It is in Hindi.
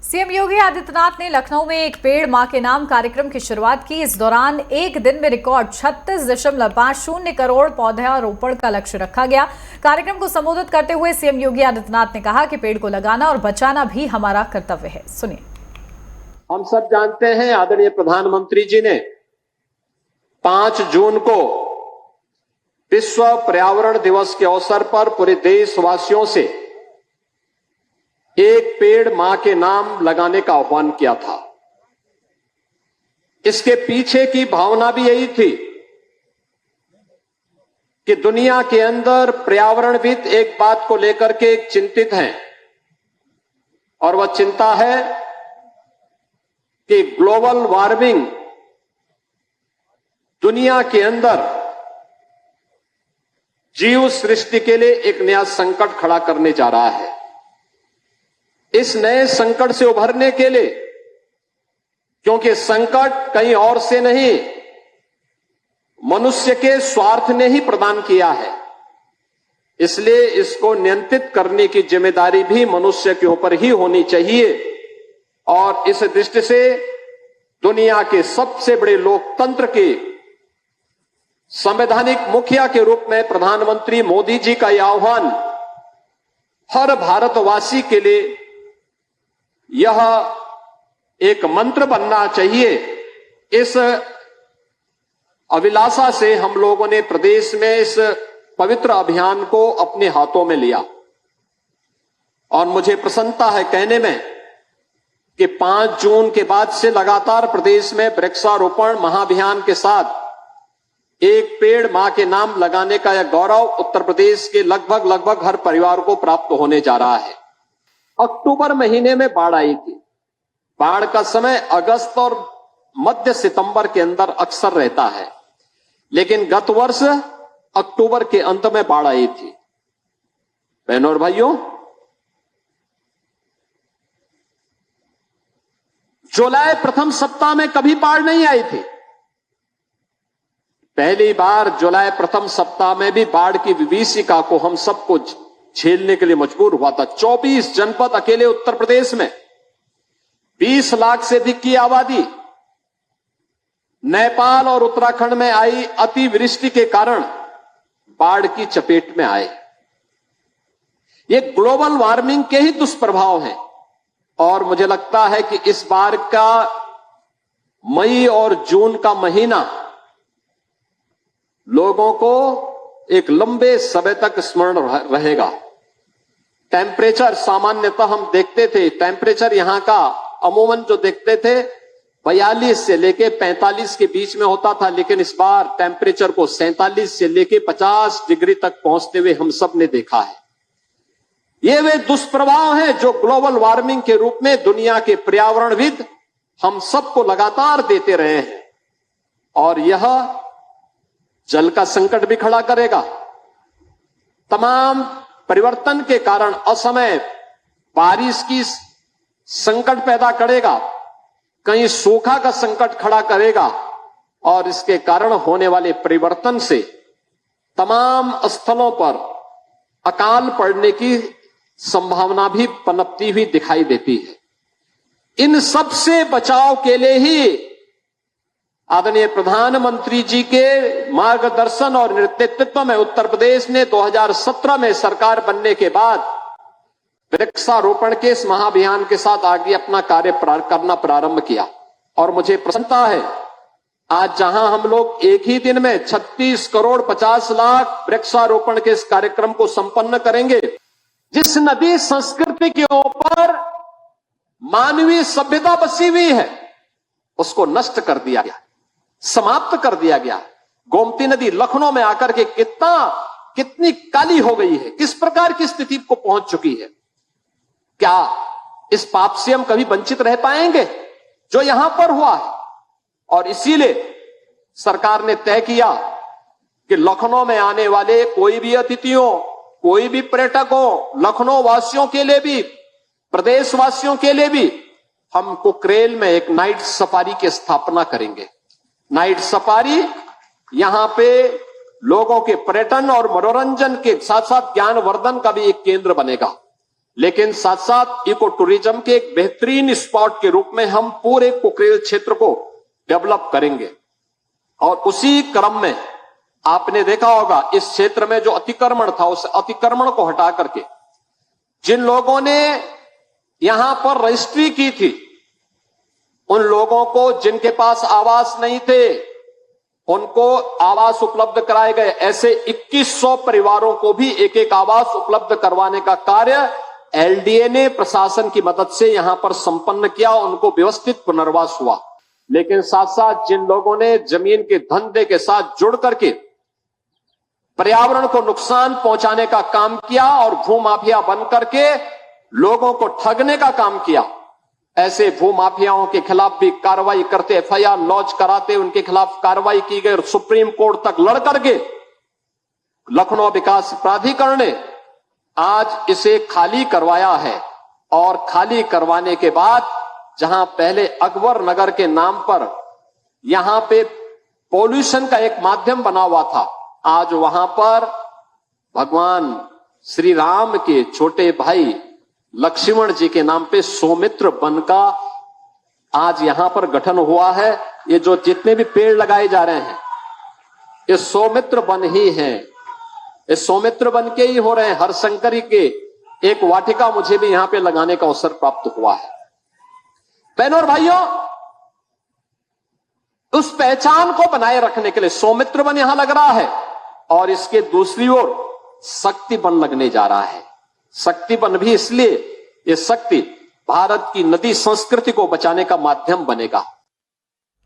सीएम योगी आदित्यनाथ ने लखनऊ में एक पेड़ मां के नाम कार्यक्रम की शुरुआत की। इस दौरान एक दिन में रिकॉर्ड 36.50 करोड़ पौधारोपण का लक्ष्य रखा गया। कार्यक्रम को संबोधित करते हुए सीएम योगी आदित्यनाथ ने कहा कि पेड़ को लगाना और बचाना भी हमारा कर्तव्य है। सुनिए। हम सब जानते हैं आदरणीय प्रधानमंत्री जी ने 5 जून को विश्व पर्यावरण दिवस के अवसर पर पूरे देशवासियों से एक पेड़ मां के नाम लगाने का आह्वान किया था। इसके पीछे की भावना भी यही थी कि दुनिया के अंदर पर्यावरणविद एक बात को लेकर के चिंतित हैं और वह चिंता है कि ग्लोबल वार्मिंग दुनिया के अंदर जीव सृष्टि के लिए एक नया संकट खड़ा करने जा रहा है। इस नए संकट से उभरने के लिए, क्योंकि संकट कहीं और से नहीं मनुष्य के स्वार्थ ने ही प्रदान किया है, इसलिए इसको नियंत्रित करने की जिम्मेदारी भी मनुष्य के ऊपर ही होनी चाहिए। और इस दृष्टि से दुनिया के सबसे बड़े लोकतंत्र के संवैधानिक मुखिया के रूप में प्रधानमंत्री मोदी जी का यह आह्वान हर भारतवासी के लिए यह एक मंत्र बनना चाहिए। इस अभिलाषा से हम लोगों ने प्रदेश में इस पवित्र अभियान को अपने हाथों में लिया और मुझे प्रसन्नता है कहने में कि 5 जून के बाद से लगातार प्रदेश में वृक्षारोपण महाअभियान के साथ एक पेड़ मां के नाम लगाने का यह गौरव उत्तर प्रदेश के लगभग हर परिवार को प्राप्त होने जा रहा है। अक्टूबर महीने में बाढ़ आई थी। बाढ़ का समय अगस्त और मध्य सितंबर के अंदर अक्सर रहता है, लेकिन गत वर्ष अक्टूबर के अंत में बाढ़ आई थी। बहनों और भाइयों, जुलाई प्रथम सप्ताह में कभी बाढ़ नहीं आई थी। पहली बार जुलाई प्रथम सप्ताह में भी बाढ़ की विभीषिका को हम सबको झेलने के लिए मजबूर हुआ था। 24 जनपद अकेले उत्तर प्रदेश में 20 लाख से अधिक की आबादी नेपाल और उत्तराखंड में आई अतिवृष्टि के कारण बाढ़ की चपेट में आए। ये ग्लोबल वार्मिंग के ही दुष्प्रभाव हैं और मुझे लगता है कि इस बार का मई और जून का महीना लोगों को एक लंबे समय तक स्मरण रहेगा। टेम्परेचर सामान्यतः हम देखते थे, टेम्परेचर यहां का अमूमन जो देखते थे 42 से लेके 45 के बीच में होता था, लेकिन इस बार टेम्परेचर को 47 से लेके 50 डिग्री तक पहुंचते हुए हम सब ने देखा है। ये वे दुष्प्रभाव हैं जो ग्लोबल वार्मिंग के रूप में दुनिया के पर्यावरणविद हम सबको लगातार देते रहे हैं और यह जल का संकट भी खड़ा करेगा। तमाम परिवर्तन के कारण असमय बारिश की संकट पैदा करेगा, कहीं सूखा का संकट खड़ा करेगा और इसके कारण होने वाले परिवर्तन से तमाम स्थलों पर अकाल पड़ने की संभावना भी पनपती हुई दिखाई देती है। इन सब से बचाव के लिए ही आदरणीय प्रधानमंत्री जी के मार्गदर्शन और नेतृत्व में उत्तर प्रदेश ने 2017 में सरकार बनने के बाद वृक्षारोपण के इस महाअभियान के साथ आगे अपना कार्य करना प्रारंभ किया। और मुझे प्रसन्नता है आज जहां हम लोग एक ही दिन में 36 करोड़ 50 लाख वृक्षारोपण के इस कार्यक्रम को संपन्न करेंगे, जिस नदी संस्कृति के ऊपर मानवीय सभ्यता बसी हुई है उसको नष्ट कर दिया गया, समाप्त कर दिया गया। गोमती नदी लखनऊ में आकर के कितनी काली हो गई है, किस प्रकार की स्थिति को पहुंच चुकी है। क्या इस पाप से हम कभी वंचित रह पाएंगे जो यहां पर हुआ है? और इसीलिए सरकार ने तय किया कि लखनऊ में आने वाले कोई भी अतिथियों, कोई भी पर्यटकों, लखनऊ वासियों के लिए भी, प्रदेश वासियों के लिए भी हम कुकरेल में एक नाइट सफारी की स्थापना करेंगे। नाइट सफारी यहां पे लोगों के पर्यटन और मनोरंजन के साथ साथ ज्ञानवर्धन का भी एक केंद्र बनेगा। लेकिन साथ साथ इको टूरिज्म के एक बेहतरीन स्पॉट के रूप में हम पूरे कुकरेल क्षेत्र को डेवलप करेंगे। और उसी क्रम में आपने देखा होगा इस क्षेत्र में जो अतिक्रमण था उस अतिक्रमण को हटा करके जिन लोगों ने यहां पर रजिस्ट्री की थी उन लोगों को जिनके पास आवास नहीं थे उनको आवास उपलब्ध कराए गए। ऐसे 2100 परिवारों को भी एक एक आवास उपलब्ध करवाने का कार्य एलडीए ने प्रशासन की मदद से यहां पर संपन्न किया, उनको व्यवस्थित पुनर्वास हुआ। लेकिन साथ साथ जिन लोगों ने जमीन के धंधे के साथ जुड़ करके पर्यावरण को नुकसान पहुंचाने का काम किया और भूमाफिया बन करके लोगों को ठगने का काम किया, ऐसे भूमाफियाओं के खिलाफ भी कार्रवाई करते, एफआईआर लॉन्च कराते, उनके खिलाफ कार्रवाई की गई और सुप्रीम कोर्ट तक लड़ करके लखनऊ विकास प्राधिकरण ने आज इसे खाली करवाया है। और खाली करवाने के बाद जहां पहले अकबर नगर के नाम पर यहां पे पॉल्यूशन का एक माध्यम बना हुआ था, आज वहां पर भगवान श्री राम के छोटे भाई लक्ष्मण जी के नाम पे सौमित्र वन का आज यहां पर गठन हुआ है। ये जो जितने भी पेड़ लगाए जा रहे हैं ये सौमित्र वन ही हैं, ये सौमित्र वन के ही हो रहे हैं। हरशंकरी के एक वाटिका मुझे भी यहां पे लगाने का अवसर प्राप्त हुआ है। बहनों और भाइयों, उस पहचान को बनाए रखने के लिए सौमित्र वन यहां लग रहा है और इसके दूसरी ओर शक्ति वन लगने जा रहा है। शक्ति वन भी इसलिए, ये शक्ति भारत की नदी संस्कृति को बचाने का माध्यम बनेगा।